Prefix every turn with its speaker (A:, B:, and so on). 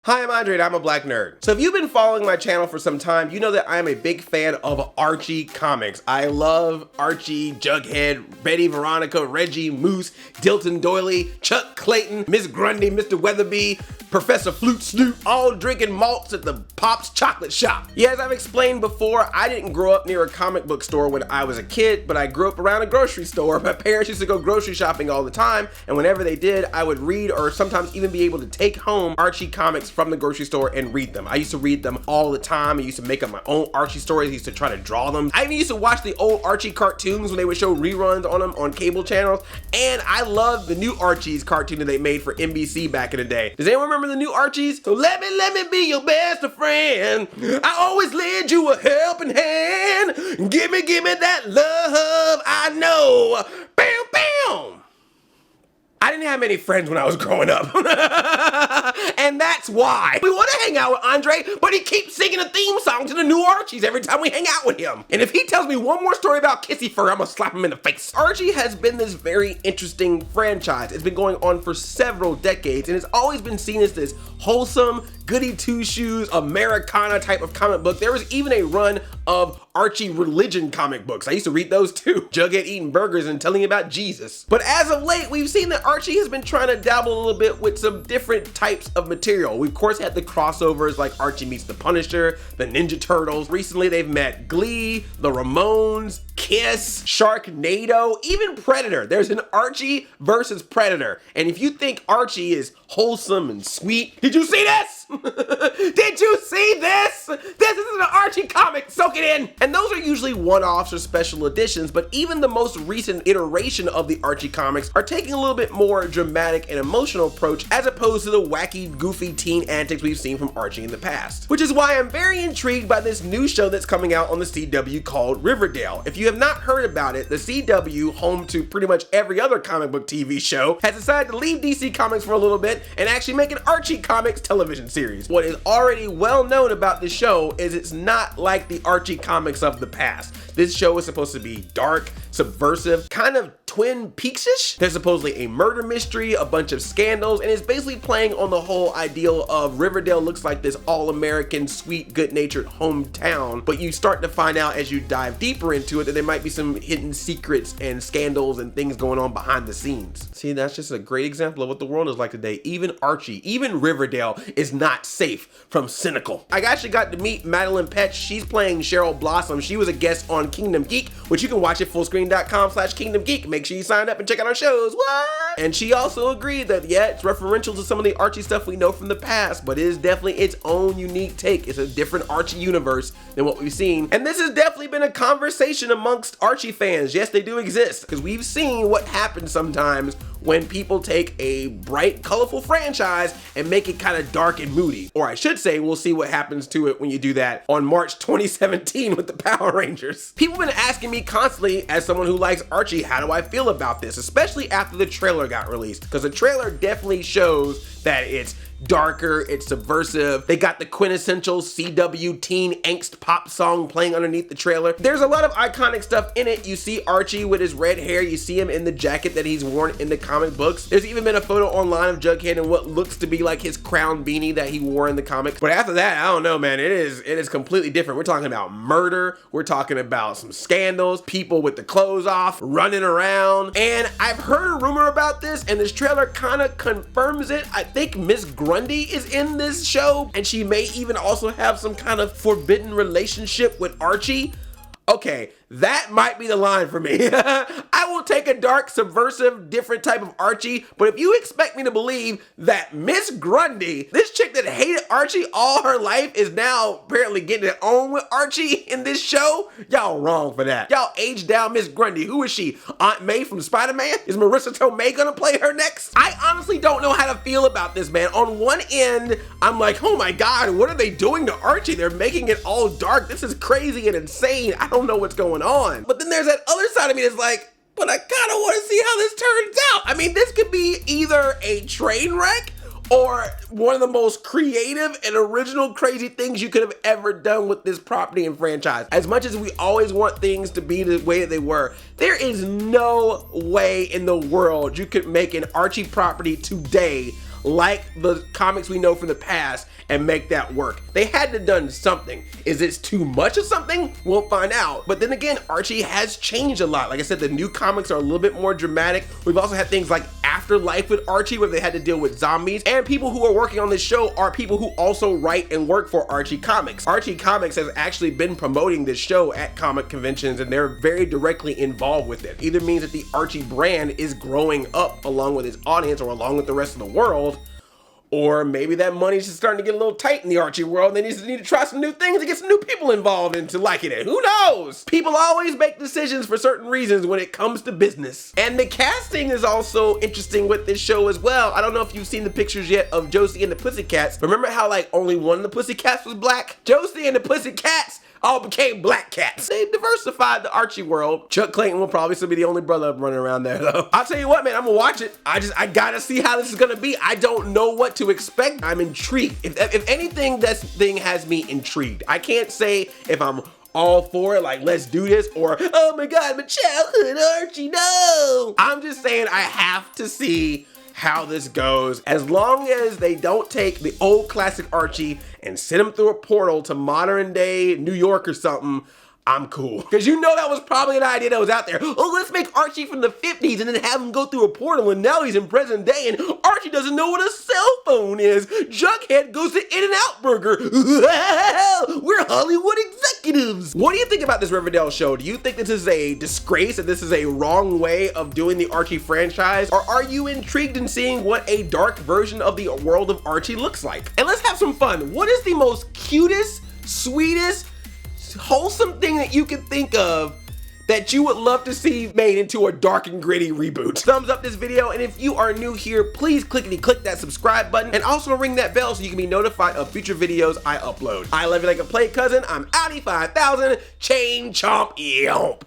A: Hi, I'm Andre and I'm a black nerd. So if you've been following my channel for some time, you know that I am a big fan of Archie Comics. I love Archie, Jughead, Betty, Veronica, Reggie, Moose, Dilton Doily, Chuck Clayton, Miss Grundy, Mr. Weatherby, Professor Flute Snoot, all drinking malts at the Pop's Chocolate Shop. Yeah, as I've explained before, I didn't grow up near a comic book store when I was a kid, but I grew up around a grocery store. My parents used to go grocery shopping all the time, and whenever they did, I would read or sometimes even be able to take home Archie Comics from the grocery store and read them. I used to read them all the time. I used to make up my own Archie stories. I used to try to draw them. I even used to watch the old Archie cartoons when they would show reruns on them on cable channels. And I love the new Archie's cartoon that they made for NBC back in the day. Does anyone remember the new Archies? So let me be your best friend. I always lend you a helping hand. Give me that love I know. Bam, bam. I didn't have many friends when I was growing up. And that's why. We want to hang out with Andre, but he keeps singing a theme song to the new Archies every time we hang out with him. And if he tells me one more story about Kissy Fur, I'm gonna slap him in the face. Archie has been this very interesting franchise. It's been going on for several decades, and it's always been seen as this wholesome, goody two-shoes, Americana type of comic book. There was even a run of Archie religion comic books. I used to read those too. Jughead eating burgers and telling you about Jesus. But as of late, we've seen that Archie has been trying to dabble a little bit with some different types of material. We of course had the crossovers like Archie meets the Punisher, the Ninja Turtles. Recently they've met Glee, the Ramones, Kiss, Sharknado, even Predator. There's an Archie versus Predator. And if you think Archie is wholesome and sweet, did you see this? Did you see this? This is an Archie comic, soak it in. And those are usually one-offs or special editions, but even the most recent iteration of the Archie comics are taking a little bit more dramatic and emotional approach as opposed to the wacky, goofy teen antics we've seen from Archie in the past. Which is why I'm very intrigued by this new show that's coming out on the CW called Riverdale. If you have not heard about it, the CW, home to pretty much every other comic book TV show, has decided to leave DC Comics for a little bit and actually make an Archie Comics television series. What is already well known about this show is it's not like the Archie comics of the past. This show is supposed to be dark, subversive, kind of Twin Peaks-ish. There's supposedly a murder mystery, a bunch of scandals, and it's basically playing on the whole ideal of Riverdale looks like this all-American, sweet, good-natured hometown, but you start to find out as you dive deeper into it that there might be some hidden secrets and scandals and things going on behind the scenes. See, that's just a great example of what the world is like today. Even Archie, even Riverdale is not safe from cynical. I actually got to meet Madeline Petch. She's playing Cheryl Blossom. She was a guest on Kingdom Geek, which you can watch at fullscreen.com/Kingdom Geek. Make sure you sign up and check out our shows. What? And she also agreed that, yeah, it's referential to some of the Archie stuff we know from the past, but it is definitely its own unique take. It's a different Archie universe than what we've seen. And this has definitely been a conversation amongst Archie fans. Yes, they do exist, because we've seen what happens sometimes when people take a bright, colorful franchise and make it kind of dark and moody. Or I should say, we'll see what happens to it when you do that on March 2017 with the Power Rangers. People have been asking me constantly, as someone who likes Archie, how do I feel about this? Especially after the trailer got released, because the trailer definitely shows that it's darker, it's subversive. They got the quintessential CW teen angst pop song playing underneath the trailer. There's a lot of iconic stuff in it. You see Archie with his red hair. You see him in the jacket that he's worn in the comic books. There's even been a photo online of Jughead in what looks to be like his crown beanie that he wore in the comics. But after that, I don't know, man. It is completely different. We're talking about murder. We're talking about some scandals, people with the clothes off, running around. And I've heard a rumor about this, and this trailer kind of confirms it. I think Miss Grundy is in this show, and she may even also have some kind of forbidden relationship with Archie. Okay, that might be the line for me. I will take a dark, subversive, different type of Archie, but if you expect me to believe that Miss Grundy, this chick that hated Archie all her life, is now apparently getting it on with Archie in this show, y'all wrong for that. Y'all aged down Miss Grundy. Who is she? Aunt May from Spider-Man? Is Marissa Tomei gonna play her next? I honestly don't know how to feel about this, man. On one end, I'm like, oh my God, what are they doing to Archie? They're making it all dark. This is crazy and insane. I don't know what's going on. But then there's that other side of me that's like, but I kind of want to see how this turns out. I mean, this could be either a train wreck or one of the most creative and original crazy things you could have ever done with this property and franchise. As much as we always want things to be the way that they were, there is no way in the world you could make an Archie property today like the comics we know from the past and make that work. They had to done something. Is this too much of something? We'll find out. But then again, Archie has changed a lot. Like I said, the new comics are a little bit more dramatic. We've also had things like Afterlife with Archie, where they had to deal with zombies. And people who are working on this show are people who also write and work for Archie Comics. Archie Comics has actually been promoting this show at comic conventions, and they're very directly involved with it. Either means that the Archie brand is growing up along with its audience or along with the rest of the world, or maybe that money's just starting to get a little tight in the Archie world and they need to try some new things and get some new people involved into liking it. Who knows? People always make decisions for certain reasons when it comes to business. And the casting is also interesting with this show as well. I don't know if you've seen the pictures yet of Josie and the Pussycats. Remember how like only one of the Pussycats was black? Josie and the Pussycats all became black cats. They diversified the Archie world. Chuck Clayton will probably still be the only brother running around there though. I'll tell you what, man, I'm gonna watch it. I gotta see how this is gonna be. I don't know what to expect. I'm intrigued. If anything, this thing has me intrigued. I can't say if I'm all for it, like let's do this, or oh my god, my childhood Archie, no. I'm just saying I have to see how this goes. As long as they don't take the old classic Archie and send him through a portal to modern day New York or something, I'm cool. Because you know that was probably an idea that was out there. Oh, let's make Archie from the 50s and then have him go through a portal, and now he's in present day and Archie doesn't know what a cell phone is. Jughead goes to In-N-Out Burger. We're Hollywood executives. What do you think about this Riverdale show? Do you think this is a disgrace, that this is a wrong way of doing the Archie franchise? Or are you intrigued in seeing what a dark version of the world of Archie looks like? And let's have some fun. What is the most cutest, sweetest, wholesome thing that you can think of that you would love to see made into a dark and gritty reboot? Thumbs up this video, and if you are new here, please click that subscribe button and also ring that bell so you can be notified of future videos I upload. I love you like a play cousin. I'm Audi 5000, chain chomp yomp.